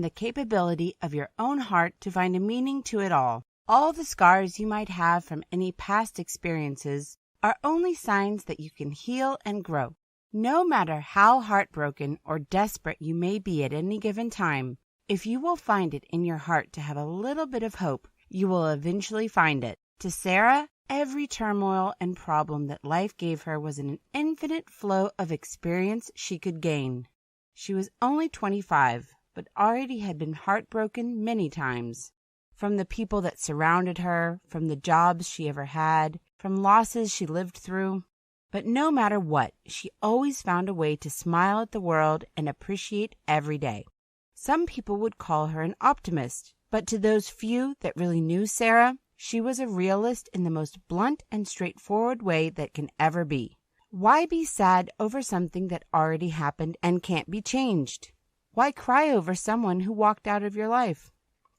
the capability of your own heart to find a meaning to it all. All the scars you might have from any past experiences are only signs that you can heal and grow. No matter how heartbroken or desperate you may be at any given time, if you will find it in your heart to have a little bit of hope, you will eventually find it. To Sarah, every turmoil and problem that life gave her was an infinite flow of experience she could gain. She was only 25, but already had been heartbroken many times. From the people that surrounded her, from the jobs she ever had, from losses she lived through. But no matter what, she always found a way to smile at the world and appreciate every day. Some people would call her an optimist, but to those few that really knew Sarah, she was a realist in the most blunt and straightforward way that can ever be. Why be sad over something that already happened and can't be changed? Why cry over someone who walked out of your life?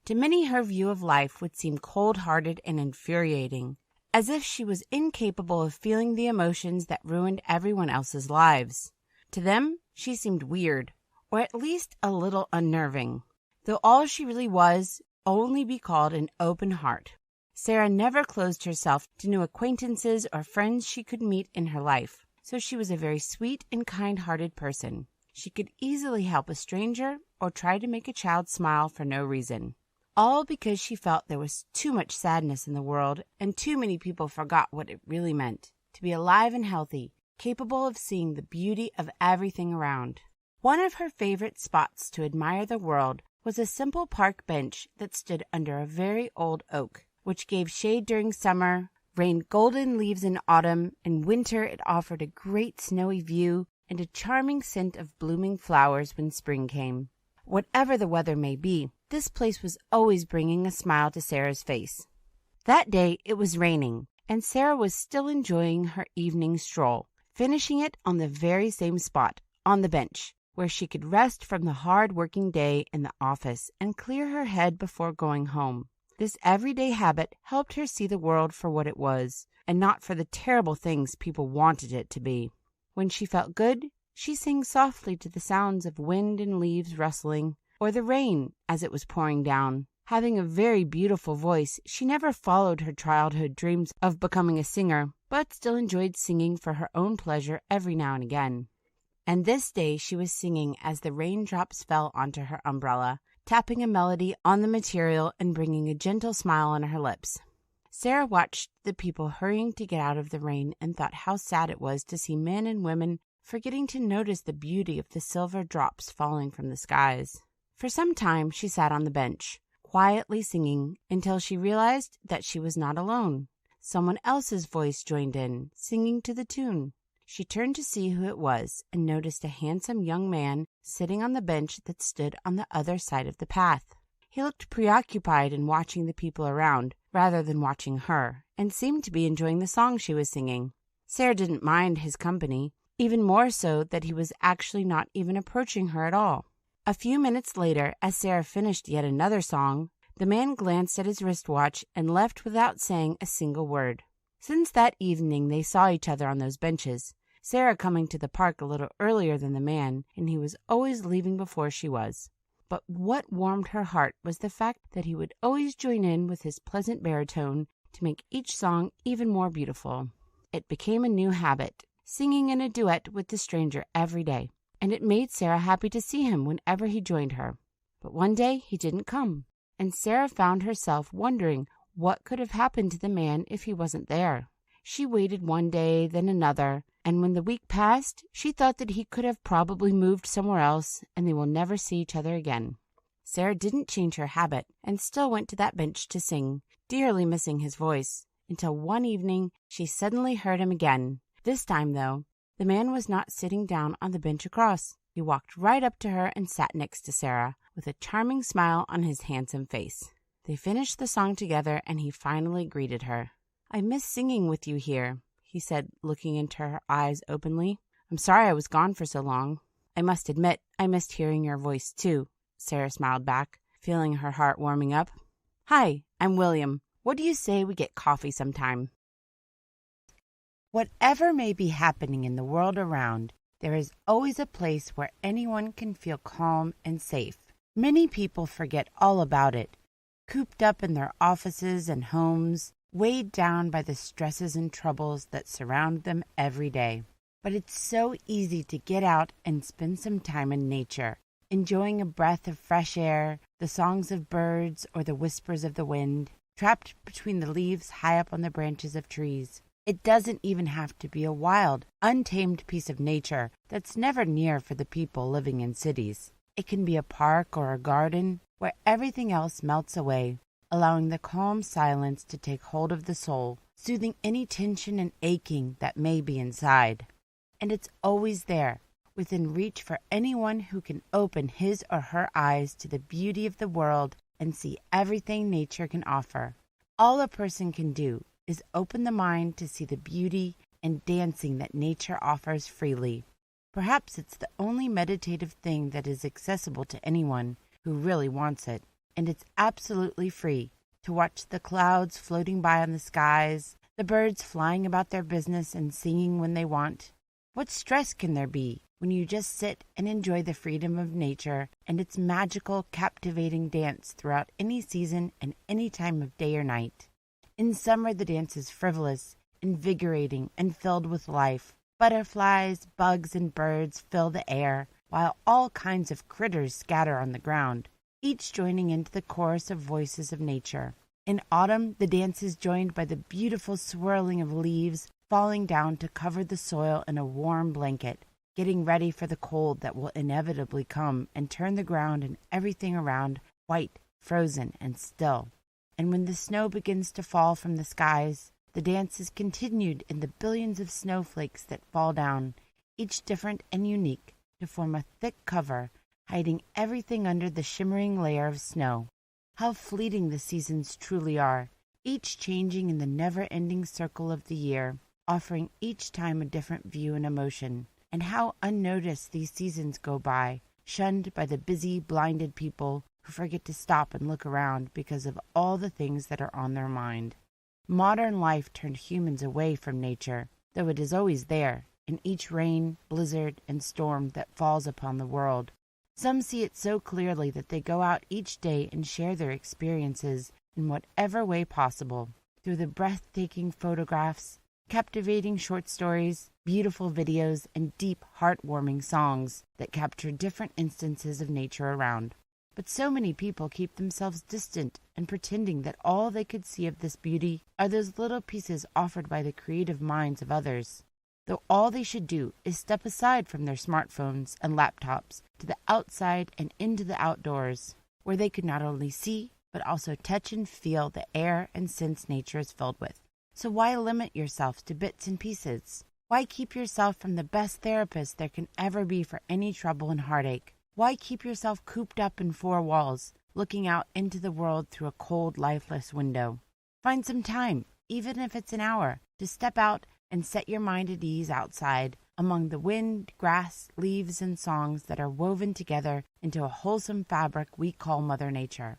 To many, her view of life would seem cold-hearted and infuriating, as if she was incapable of feeling the emotions that ruined everyone else's lives. To them, she seemed weird, or at least a little unnerving, though all she really was only be called an open heart. Sarah never closed herself to new acquaintances or friends she could meet in her life, so she was a very sweet and kind-hearted person. She could easily help a stranger or try to make a child smile for no reason. All because she felt there was too much sadness in the world and too many people forgot what it really meant to be alive and healthy, capable of seeing the beauty of everything around. One of her favorite spots to admire the world was a simple park bench that stood under a very old oak, which gave shade during summer, rained golden leaves in autumn, in winter it offered a great snowy view and a charming scent of blooming flowers when spring came. Whatever the weather may be, this place was always bringing a smile to Sarah's face. That day it was raining, and Sarah was still enjoying her evening stroll, finishing it on the very same spot, on the bench, where she could rest from the hard-working day in the office and clear her head before going home. This everyday habit helped her see the world for what it was, and not for the terrible things people wanted it to be. When she felt good, she sang softly to the sounds of wind and leaves rustling, or the rain as it was pouring down. Having a very beautiful voice, she never followed her childhood dreams of becoming a singer, but still enjoyed singing for her own pleasure every now and again. And this day she was singing as the raindrops fell onto her umbrella, tapping a melody on the material and bringing a gentle smile on her lips. Sarah watched the people hurrying to get out of the rain and thought how sad it was to see men and women forgetting to notice the beauty of the silver drops falling from the skies. For some time she sat on the bench, quietly singing, until she realized that she was not alone. Someone else's voice joined in, singing to the tune. She turned to see who it was and noticed a handsome young man sitting on the bench that stood on the other side of the path. He looked preoccupied in watching the people around rather than watching her, and seemed to be enjoying the song she was singing. Sarah didn't mind his company, even more so that he was actually not even approaching her at all. A few minutes later, as Sarah finished yet another song, the man glanced at his wristwatch and left without saying a single word. Since that evening they saw each other on those benches, Sarah coming to the park a little earlier than the man, and he was always leaving before she was. But what warmed her heart was the fact that he would always join in with his pleasant baritone to make each song even more beautiful. It became a new habit, singing in a duet with the stranger every day, and it made Sarah happy to see him whenever he joined her. But one day he didn't come, and Sarah found herself wondering what could have happened to the man if he wasn't there. She waited one day, then another, and when the week passed, she thought that he could have probably moved somewhere else, and they will never see each other again. Sarah didn't change her habit, and still went to that bench to sing, dearly missing his voice, until one evening she suddenly heard him again. This time, though, the man was not sitting down on the bench across. He walked right up to her and sat next to Sarah, with a charming smile on his handsome face. They finished the song together, and he finally greeted her. "I miss singing with you here," he said, looking into her eyes openly. "I'm sorry I was gone for so long." "I must admit, I missed hearing your voice, too," Sarah smiled back, feeling her heart warming up. "Hi, I'm William. What do you say we get coffee sometime?" Whatever may be happening in the world around, there is always a place where anyone can feel calm and safe. Many people forget all about it, cooped up in their offices and homes, weighed down by the stresses and troubles that surround them every day. But it's so easy to get out and spend some time in nature, enjoying a breath of fresh air, the songs of birds, or the whispers of the wind, trapped between the leaves high up on the branches of trees. It doesn't even have to be a wild, untamed piece of nature that's never near for the people living in cities. It can be a park or a garden where everything else melts away, allowing the calm silence to take hold of the soul, soothing any tension and aching that may be inside. And it's always there, within reach for anyone who can open his or her eyes to the beauty of the world and see everything nature can offer. All a person can do is open the mind to see the beauty and dancing that nature offers freely. Perhaps it's the only meditative thing that is accessible to anyone who really wants it, and it's absolutely free to watch the clouds floating by on the skies, the birds flying about their business and singing when they want. What stress can there be when you just sit and enjoy the freedom of nature and its magical, captivating dance throughout any season and any time of day or night? In summer, the dance is frivolous, invigorating, and filled with life. Butterflies, bugs, and birds fill the air, while all kinds of critters scatter on the ground, each joining into the chorus of voices of nature. In autumn, the dance is joined by the beautiful swirling of leaves falling down to cover the soil in a warm blanket, getting ready for the cold that will inevitably come and turn the ground and everything around white, frozen, and still. And when the snow begins to fall from the skies, the dance is continued in the billions of snowflakes that fall down, each different and unique, to form a thick cover, hiding everything under the shimmering layer of snow. How fleeting the seasons truly are, each changing in the never-ending circle of the year, offering each time a different view and emotion. And how unnoticed these seasons go by, shunned by the busy, blinded people who forget to stop and look around because of all the things that are on their mind. Modern life turned humans away from nature, though it is always there, in each rain, blizzard, and storm that falls upon the world. Some see it so clearly that they go out each day and share their experiences in whatever way possible, through the breathtaking photographs, captivating short stories, beautiful videos, and deep, heartwarming songs that capture different instances of nature around. But so many people keep themselves distant and pretending that all they could see of this beauty are those little pieces offered by the creative minds of others, though all they should do is step aside from their smartphones and laptops to the outside and into the outdoors, where they could not only see, but also touch and feel the air and scents nature is filled with. So why limit yourself to bits and pieces? Why keep yourself from the best therapist there can ever be for any trouble and heartache? Why keep yourself cooped up in four walls, looking out into the world through a cold, lifeless window? Find some time, even if it's an hour, to step out and set your mind at ease outside, among the wind, grass, leaves, and songs that are woven together into a wholesome fabric we call Mother Nature.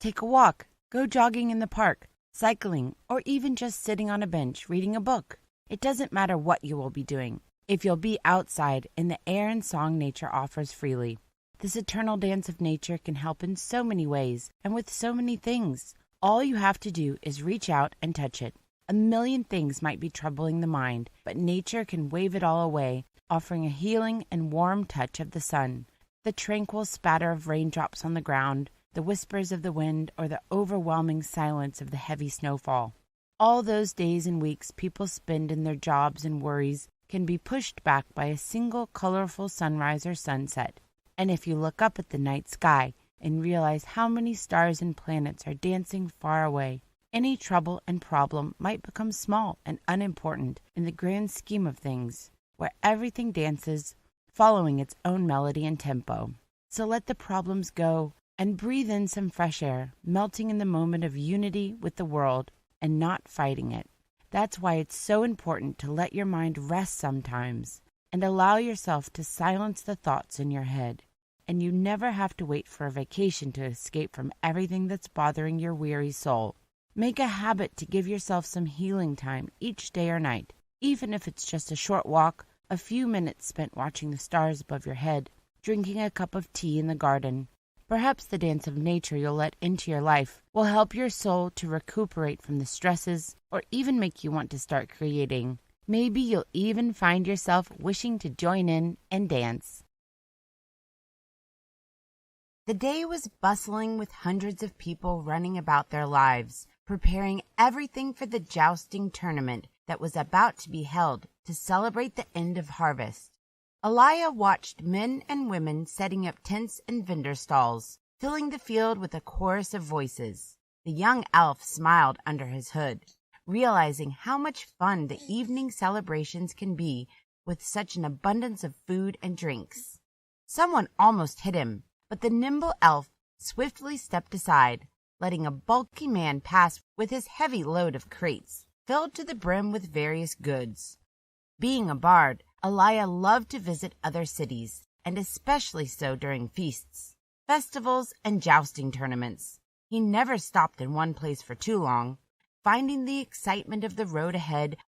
Take a walk, go jogging in the park, cycling, or even just sitting on a bench reading a book. It doesn't matter what you will be doing, if you'll be outside in the air and song nature offers freely. This eternal dance of nature can help in so many ways and with so many things. All you have to do is reach out and touch it. A million things might be troubling the mind, but nature can wave it all away, offering a healing and warm touch of the sun, the tranquil spatter of raindrops on the ground, the whispers of the wind, or the overwhelming silence of the heavy snowfall. All those days and weeks people spend in their jobs and worries can be pushed back by a single colorful sunrise or sunset. And if you look up at the night sky and realize how many stars and planets are dancing far away, any trouble and problem might become small and unimportant in the grand scheme of things, where everything dances, following its own melody and tempo. So let the problems go and breathe in some fresh air, melting in the moment of unity with the world and not fighting it. That's why it's so important to let your mind rest sometimes and allow yourself to silence the thoughts in your head. And you never have to wait for a vacation to escape from everything that's bothering your weary soul. Make a habit to give yourself some healing time each day or night, even if it's just a short walk, a few minutes spent watching the stars above your head, drinking a cup of tea in the garden, Perhaps the dance of nature you'll let into your life will help your soul to recuperate from the stresses or even make you want to start creating. Maybe you'll even find yourself wishing to join in and dance. The day was bustling with hundreds of people running about their lives, preparing everything for the jousting tournament that was about to be held to celebrate the end of harvest. Elia watched men and women setting up tents and vendor stalls, filling the field with a chorus of voices. The young elf smiled under his hood, realizing how much fun the evening celebrations can be with such an abundance of food and drinks. Someone almost hit him, but the nimble elf swiftly stepped aside, letting a bulky man pass with his heavy load of crates, filled to the brim with various goods. Being a bard, Elia loved to visit other cities, and especially so during feasts, festivals, and jousting tournaments. He never stopped in one place for too long, finding the excitement of the road ahead